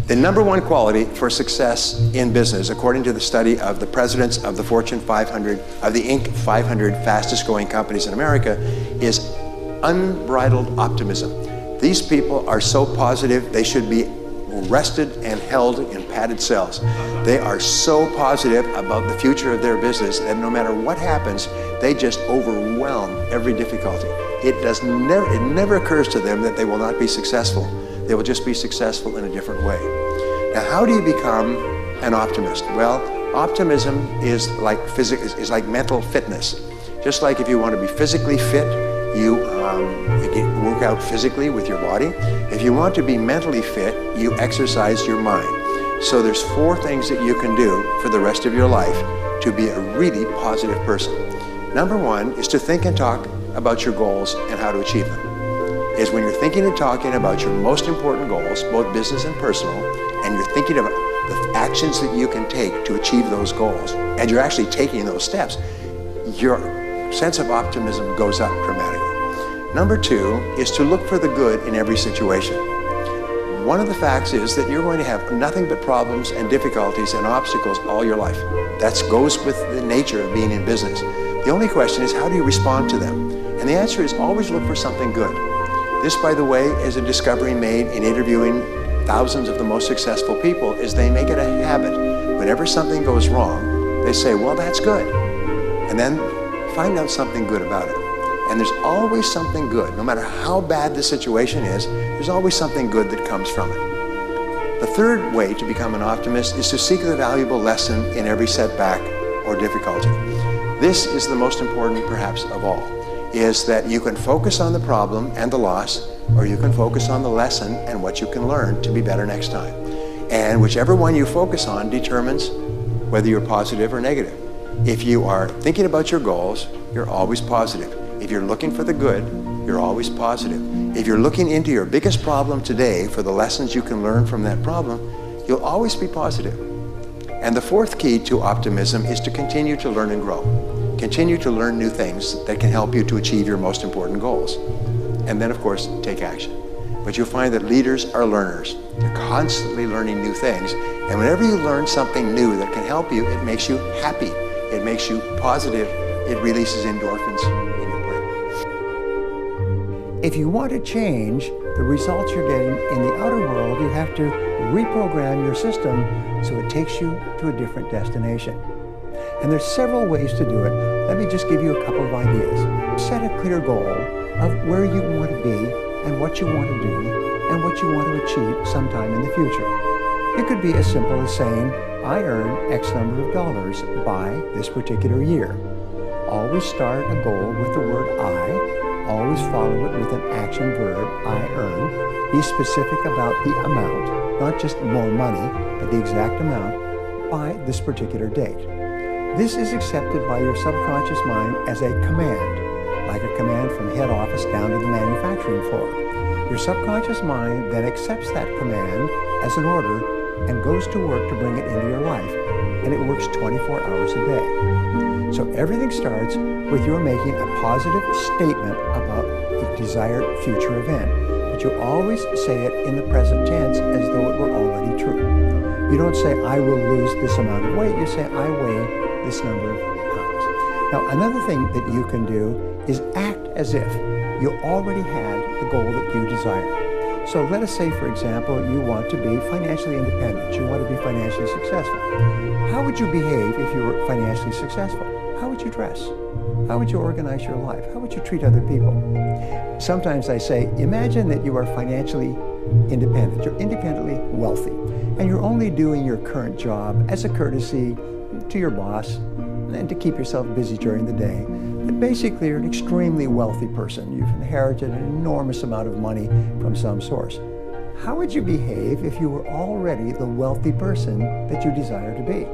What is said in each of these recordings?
The number one quality for success in business, according to the study of the presidents of the Fortune 500, of the Inc. 500 fastest growing companies in America, is unbridled optimism. These people are so positive they should be arrested and held in padded cells. They are so positive about the future of their business that no matter what happens, they just overwhelm every difficulty. It never occurs to them that they will not be successful. They will just be successful in a different way. Now, how do you become an optimist? Well, optimism is like mental fitness. Just like if you want to be physically fit, you work out physically with your body. If you want to be mentally fit, you exercise your mind. So there's 4 things that you can do for the rest of your life to be a really positive person. Number 1 is to think and talk about your goals and how to achieve them. Is when you're thinking and talking about your most important goals, both business and personal, and you're thinking about the actions that you can take to achieve those goals, and you're actually taking those steps, your sense of optimism goes up dramatically. Number 2 is to look for the good in every situation. One of the facts is that you're going to have nothing but problems and difficulties and obstacles all your life. That goes with the nature of being in business. The only question is, how do you respond to them? And the answer is always look for something good. This, by the way, is a discovery made in interviewing thousands of the most successful people, is they make it a habit. Whenever something goes wrong, they say, well, that's good. And then find out something good about it. And there's always something good. No matter how bad the situation is, there's always something good that comes from it. The third way to become an optimist is to seek the valuable lesson in every setback or difficulty. This is the most important, perhaps, of all, is that you can focus on the problem and the loss, or you can focus on the lesson and what you can learn to be better next time. And whichever one you focus on determines whether you're positive or negative. If you are thinking about your goals, you're always positive. If you're looking for the good, you're always positive. If you're looking into your biggest problem today for the lessons you can learn from that problem, you'll always be positive. And the fourth key to optimism is to continue to learn and grow. Continue to learn new things that can help you to achieve your most important goals. And then, of course, take action. But you'll find that leaders are learners. They're constantly learning new things. And whenever you learn something new that can help you, it makes you happy. It makes you positive. It releases endorphins in your brain. If you want to change the results you're getting in the outer world, you have to reprogram your system so it takes you to a different destination. And there's several ways to do it. Let me just give you a couple of ideas. Set a clear goal of where you want to be and what you want to do and what you want to achieve sometime in the future. It could be as simple as saying, I earn X number of dollars by this particular year. Always start a goal with the word I. Always follow it with an action verb, I earn. Be specific about the amount, not just more money, but the exact amount by this particular date. This is accepted by your subconscious mind as a command, like a command from head office down to the manufacturing floor. Your subconscious mind then accepts that command as an order and goes to work to bring it into your life, and it works 24 hours a day. So everything starts with your making a positive statement about the desired future event, but you always say it in the present tense as though it were already true. You don't say, I will lose this amount of weight, you say, I weigh this number of pounds. Now, another thing that you can do is act as if you already had the goal that you desire. So let us say, for example, you want to be financially independent. You want to be financially successful. How would you behave if you were financially successful? How would you dress? How would you organize your life? How would you treat other people? Sometimes I say, imagine that you are financially independent. You're independently wealthy, and you're only doing your current job as a courtesy to your boss and to keep yourself busy during the day. But basically, you're an extremely wealthy person. You've inherited an enormous amount of money from some source. How would you behave if you were already the wealthy person that you desire to be?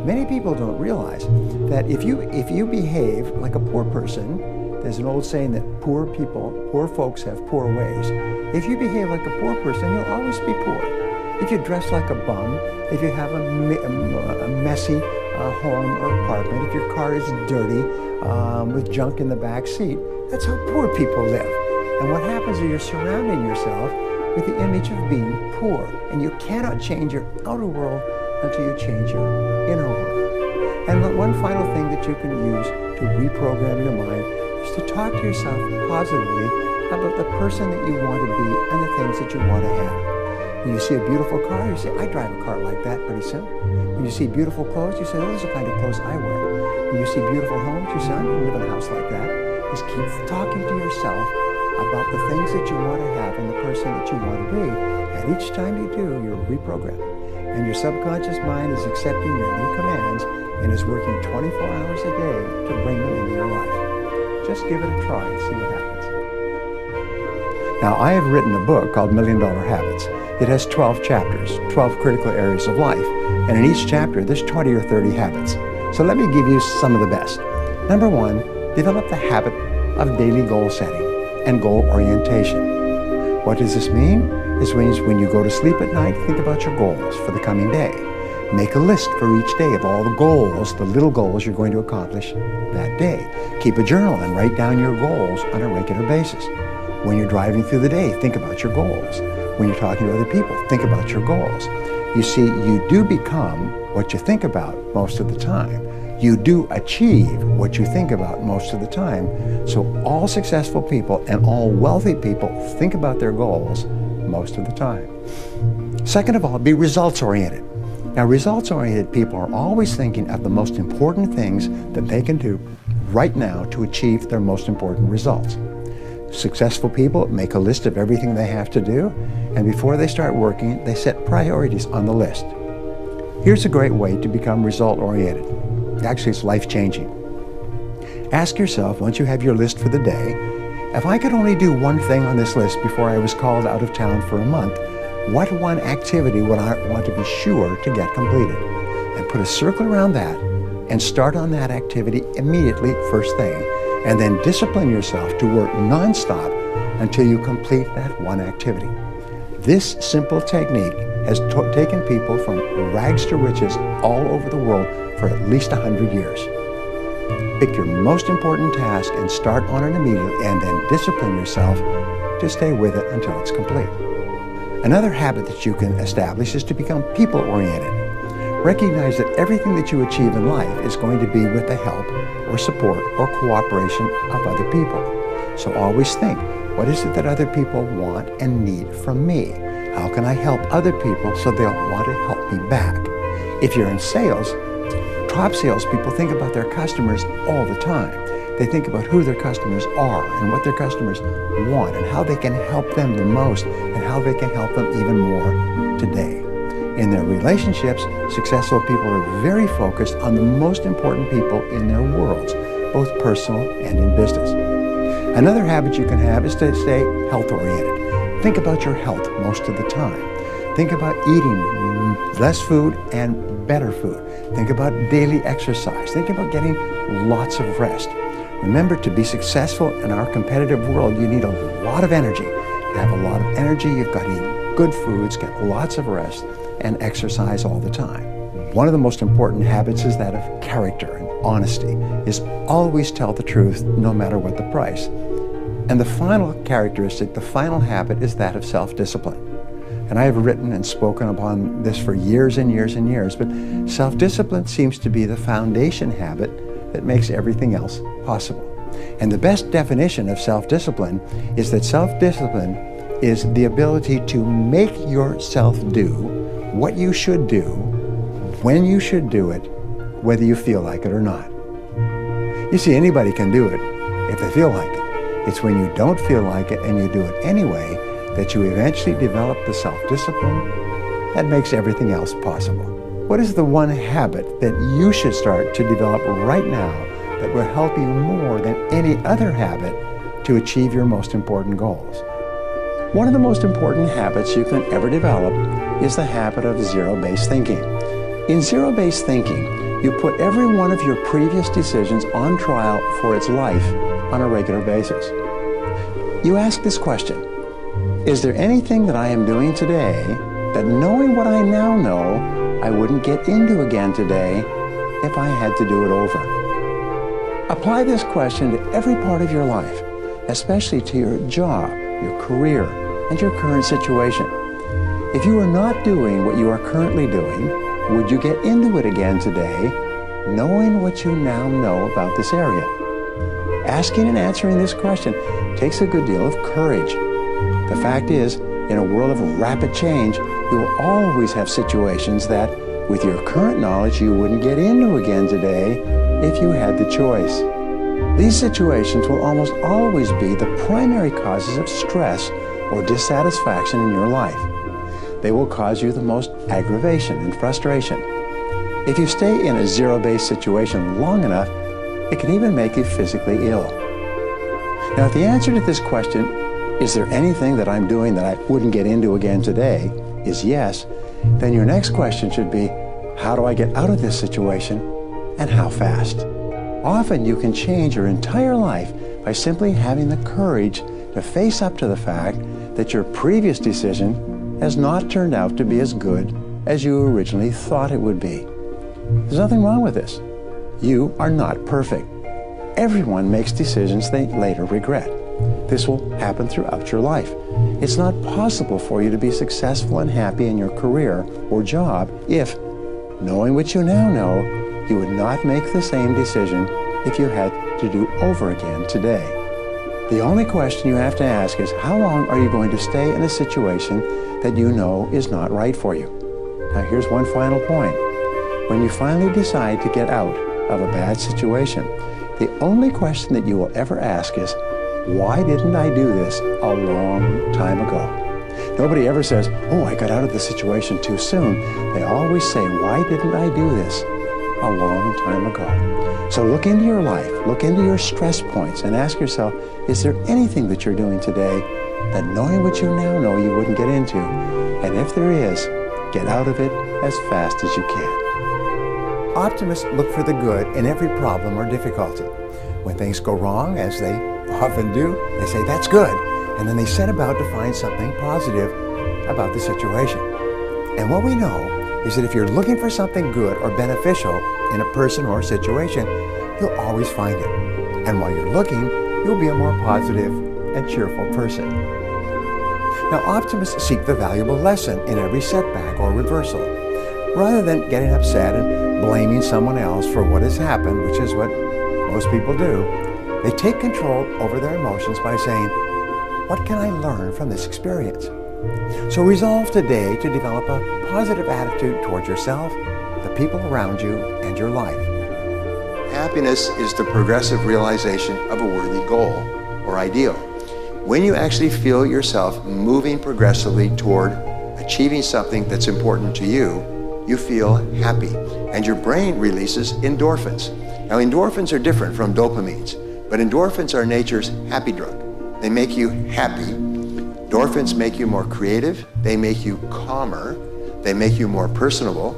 Many people don't realize that if you behave like a poor person, there's an old saying that poor folks have poor ways. If you behave like a poor person, you'll always be poor. If you dress like a bum, if you have a messy home or apartment, if your car is dirty with junk in the back seat, that's how poor people live. And what happens is you're surrounding yourself with the image of being poor. And you cannot change your outer world until you change your inner world. And the one final thing that you can use to reprogram your mind is to talk to yourself positively about the person that you want to be and the things that you want to have. When you see a beautiful car, you say, I drive a car like that pretty soon. When you see beautiful clothes, you say, those are the kind of clothes I wear. When you see beautiful homes, you say, I'm going to live in a house like that. Just keep talking to yourself about the things that you want to have and the person that you want to be. And each time you do, you're reprogramming. And your subconscious mind is accepting your new commands and is working 24 hours a day to bring them into your life. Just give it a try and see what happens. Now, I have written a book called $1 Million Habits. It has 12 chapters, 12 critical areas of life. And in each chapter, there's 20 or 30 habits. So let me give you some of the best. Number one, develop the habit of daily goal setting and goal orientation. What does this mean? This means when you go to sleep at night, think about your goals for the coming day. Make a list for each day of all the goals, the little goals you're going to accomplish that day. Keep a journal and write down your goals on a regular basis. When you're driving through the day, think about your goals. When you're talking to other people, think about your goals. You see, you do become what you think about most of the time. You do achieve what you think about most of the time. So all successful people and all wealthy people think about their goals most of the time. Second of all, be results-oriented. Now, results-oriented people are always thinking of the most important things that they can do right now to achieve their most important results. Successful people make a list of everything they have to do, and before they start working, they set priorities on the list. Here's a great way to become result-oriented. Actually, it's life-changing. Ask yourself, once you have your list for the day, if I could only do one thing on this list before I was called out of town for a month, what one activity would I want to be sure to get completed? And put a circle around that and start on that activity immediately, first thing, and then discipline yourself to work nonstop until you complete that one activity. This simple technique has taken people from rags to riches all over the world for at least 100 years. Pick your most important task and start on it immediately, and then discipline yourself to stay with it until it's complete. Another habit that you can establish is to become people-oriented. Recognize that everything that you achieve in life is going to be with the help or support or cooperation of other people. So always think, what is it that other people want and need from me? How can I help other people so they'll want to help me back? If you're in sales, top salespeople think about their customers all the time. They think about who their customers are and what their customers want and how they can help them the most and how they can help them even more today. In their relationships, successful people are very focused on the most important people in their worlds, both personal and in business. Another habit you can have is to stay health-oriented. Think about your health most of the time. Think about eating less food and better food. Think about daily exercise. Think about getting lots of rest. Remember, to be successful in our competitive world, you need a lot of energy. To have a lot of energy, you've got to eat good foods, get lots of rest, and exercise all the time. One of the most important habits is that of character and honesty, is always tell the truth no matter what the price. And the final characteristic, the final habit, is that of self-discipline. And I have written and spoken upon this for years and years and years, but self-discipline seems to be the foundation habit that makes everything else possible. And the best definition of self-discipline is that self-discipline is the ability to make yourself do what you should do, when you should do it, whether you feel like it or not. You see, anybody can do it if they feel like it. It's when you don't feel like it and you do it anyway that you eventually develop the self-discipline that makes everything else possible. What is the one habit that you should start to develop right now that will help you more than any other habit to achieve your most important goals? One of the most important habits you can ever develop is the habit of zero-based thinking. In zero-based thinking, you put every one of your previous decisions on trial for its life on a regular basis. You ask this question: is there anything that I am doing today that, knowing what I now know, I wouldn't get into again today if I had to do it over? Apply this question to every part of your life, especially to your job, your career, and your current situation. If you are not doing what you are currently doing, would you get into it again today, knowing what you now know about this area? Asking and answering this question takes a good deal of courage. The fact is, in a world of rapid change, you will always have situations that, with your current knowledge, you wouldn't get into again today if you had the choice. These situations will almost always be the primary causes of stress or dissatisfaction in your life. They will cause you the most aggravation and frustration. If you stay in a zero-based situation long enough, it can even make you physically ill. Now, if the answer to this question, is there anything that I'm doing that I wouldn't get into again today, is yes, then your next question should be, how do I get out of this situation, and how fast? Often you can change your entire life by simply having the courage to face up to the fact that your previous decision has not turned out to be as good as you originally thought it would be. There's nothing wrong with this. You are not perfect. Everyone makes decisions they later regret. This will happen throughout your life. It's not possible for you to be successful and happy in your career or job if, knowing what you now know, you would not make the same decision if you had to do over again today. The only question you have to ask is, how long are you going to stay in a situation that you know is not right for you? Now, here's one final point. When you finally decide to get out of a bad situation, the only question that you will ever ask is, why didn't I do this a long time ago? Nobody ever says, oh, I got out of the situation too soon. They always say, why didn't I do this a long time ago? So look into your life, look into your stress points, and ask yourself, is there anything that you're doing today that, knowing what you now know, you wouldn't get into? And if there is, get out of it as fast as you can. Optimists look for the good in every problem or difficulty. When things go wrong, as they often do, they say, that's good, and then they set about to find something positive about the situation. And what we know is that if you're looking for something good or beneficial in a person or situation, you'll always find it. And while you're looking, you'll be a more positive and cheerful person. Now, optimists seek the valuable lesson in every setback or reversal. Rather than getting upset and blaming someone else for what has happened, which is what most people do, they take control over their emotions by saying, what can I learn from this experience? So resolve today to develop a positive attitude towards yourself, the people around you, and your life. Happiness is the progressive realization of a worthy goal or ideal. When you actually feel yourself moving progressively toward achieving something that's important to you, you feel happy, and your brain releases endorphins. Now, endorphins are different from dopamines, but endorphins are nature's happy drug. They make you happy. Endorphins make you more creative, they make you calmer, they make you more personable,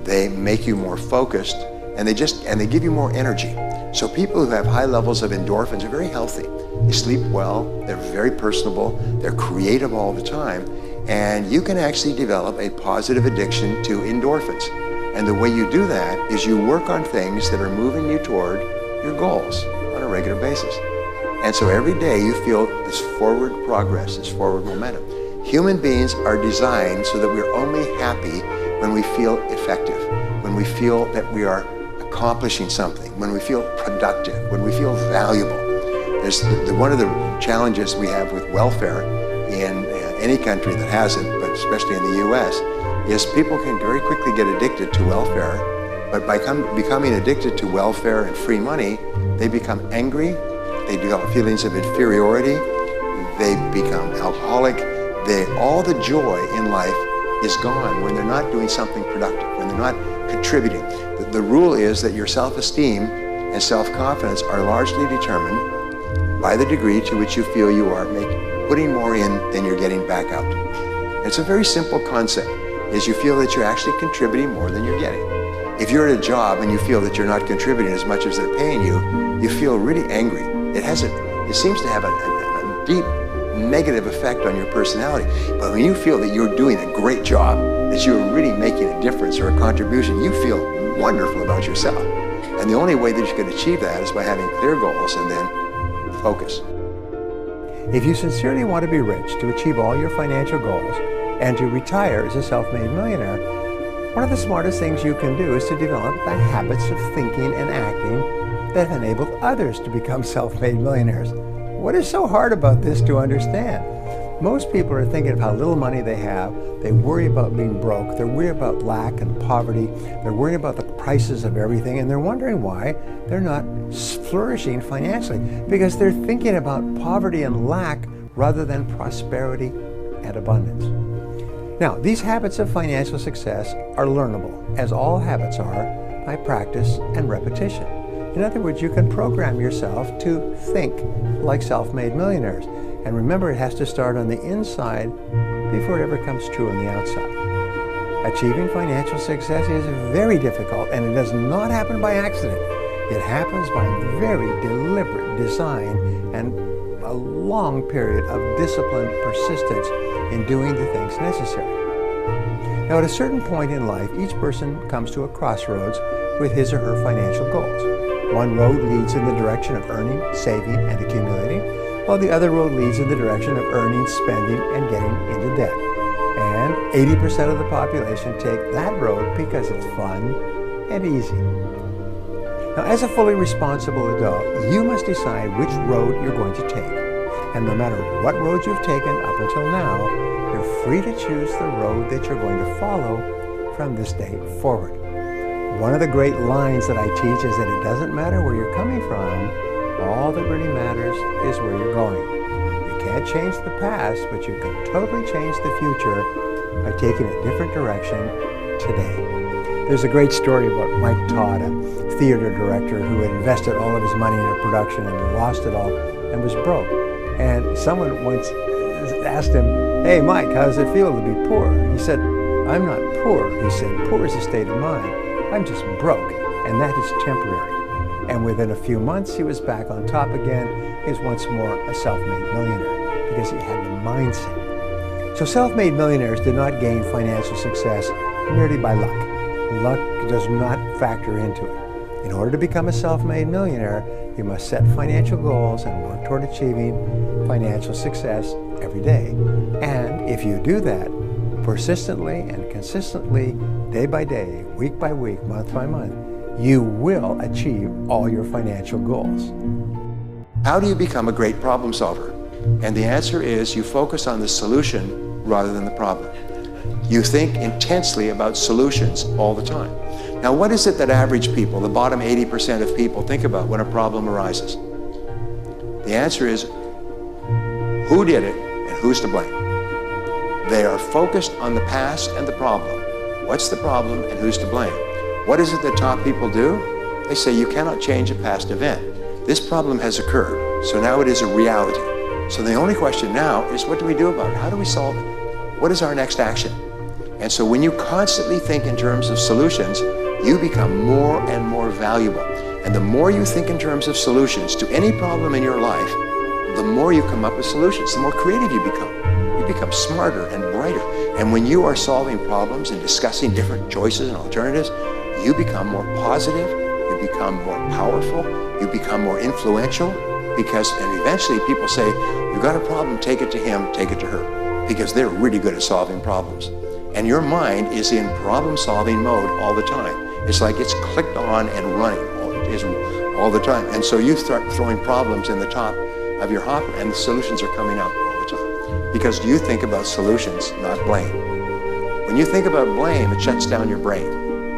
they make you more focused, and they give you more energy. So people who have high levels of endorphins are very healthy. They sleep well, they're very personable, they're creative all the time, and you can actually develop a positive addiction to endorphins. And the way you do that is you work on things that are moving you toward your goals on a regular basis. And so every day you feel this forward progress, this forward momentum. Human beings are designed so that we're only happy when we feel effective, when we feel that we are accomplishing something, when we feel productive, when we feel valuable. There's one of the challenges we have with welfare in any country that has it, but especially in the US, is people can very quickly get addicted to welfare, but by becoming addicted to welfare and free money, they become angry, they develop feelings of inferiority, they become alcoholic, all the joy in life is gone when they're not doing something productive, when they're not contributing. The rule is that your self-esteem and self-confidence are largely determined by the degree to which you feel you are putting more in than you're getting back out. It's a very simple concept, is you feel that you're actually contributing more than you're getting. If you're at a job and you feel that you're not contributing as much as they're paying you, you feel really angry. It seems to have a deep negative effect on your personality. But when you feel that you're doing a great job, that you're really making a difference or a contribution, you feel wonderful about yourself. And the only way that you can achieve that is by having clear goals and then focus. If you sincerely want to be rich, to achieve all your financial goals, and to retire as a self-made millionaire, one of the smartest things you can do is to develop the habits of thinking and acting that have enabled others to become self-made millionaires. What is so hard about this to understand? Most people are thinking of how little money they have. They worry about being broke. They're worried about lack and poverty. They're worried about the prices of everything, and they're wondering why they're not flourishing financially, because they're thinking about poverty and lack rather than prosperity and abundance. Now, these habits of financial success are learnable, as all habits are, by practice and repetition. In other words, you can program yourself to think like self-made millionaires. And remember, it has to start on the inside before it ever comes true on the outside. Achieving financial success is very difficult, and it does not happen by accident. It happens by very deliberate design and a long period of disciplined persistence in doing the things necessary. Now, at a certain point in life, each person comes to a crossroads with his or her financial goals. One road leads in the direction of earning, saving, and accumulating, while the other road leads in the direction of earning, spending, and getting into debt. And 80% of the population take that road because it's fun and easy. Now, as a fully responsible adult, you must decide which road you're going to take. And no matter what road you've taken up until now, you're free to choose the road that you're going to follow from this day forward. One of the great lines that I teach is that it doesn't matter where you're coming from. All that really matters is where you're going. You can't change the past, but you can totally change the future by taking a different direction today. There's a great story about Mike Todd, a theater director who had invested all of his money in a production and lost it all and was broke. And someone once asked him, "Hey, Mike, how does it feel to be poor?" He said, "I'm not poor." He said, "Poor is a state of mind. I'm just broke, and that is temporary." And within a few months, he was back on top again. He was once more a self-made millionaire because he had the mindset. So self-made millionaires did not gain financial success merely by luck. Luck does not factor into it. In order to become a self-made millionaire, you must set financial goals and work toward achieving financial success every day. And if you do that persistently and consistently, day by day, week by week, month by month, you will achieve all your financial goals. How do you become a great problem solver? And the answer is you focus on the solution rather than the problem. You think intensely about solutions all the time. Now, what is it that average people, the bottom 80% of people, think about when a problem arises? The answer is who did it and who's to blame. They are focused on the past and the problem. What's the problem and who's to blame? What is it that top people do? They say you cannot change a past event. This problem has occurred, so now it is a reality. So the only question now is, what do we do about it? How do we solve it? What is our next action? And so when you constantly think in terms of solutions, you become more and more valuable. And the more you think in terms of solutions to any problem in your life, the more you come up with solutions, the more creative you become. You become smarter and brighter. And when you are solving problems and discussing different choices and alternatives, you become more positive, you become more powerful, you become more influential, and eventually people say, you've got a problem, take it to him, take it to her, because they're really good at solving problems. And your mind is in problem-solving mode all the time. It's like it's clicked on and running all the time. And so you start throwing problems in the top of your hopper, and the solutions are coming out all the time. Because you think about solutions, not blame. When you think about blame, it shuts down your brain.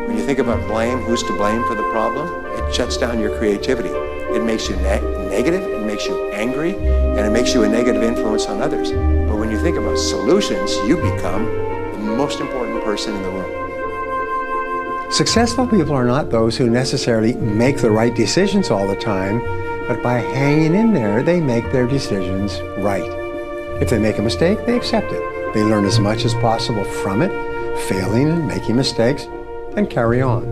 When you think about blame, who's to blame for the problem, it shuts down your creativity. It makes you negative, it makes you angry, and it makes you a negative influence on others. But when you think about solutions, you become the most important person in the room. Successful people are not those who necessarily make the right decisions all the time, but by hanging in there, they make their decisions right. If they make a mistake, they accept it. They learn as much as possible from it, failing and making mistakes, and carry on.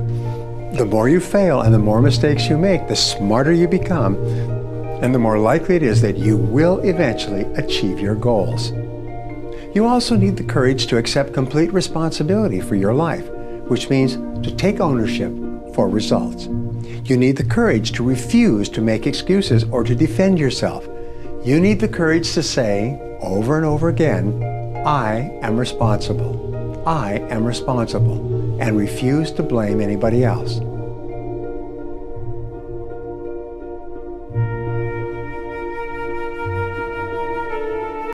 The more you fail and the more mistakes you make, the smarter you become, and the more likely it is that you will eventually achieve your goals. You also need the courage to accept complete responsibility for your life, which means to take ownership for results. You need the courage to refuse to make excuses or to defend yourself. You need the courage to say, over and over again, I am responsible. I am responsible, and refuse to blame anybody else.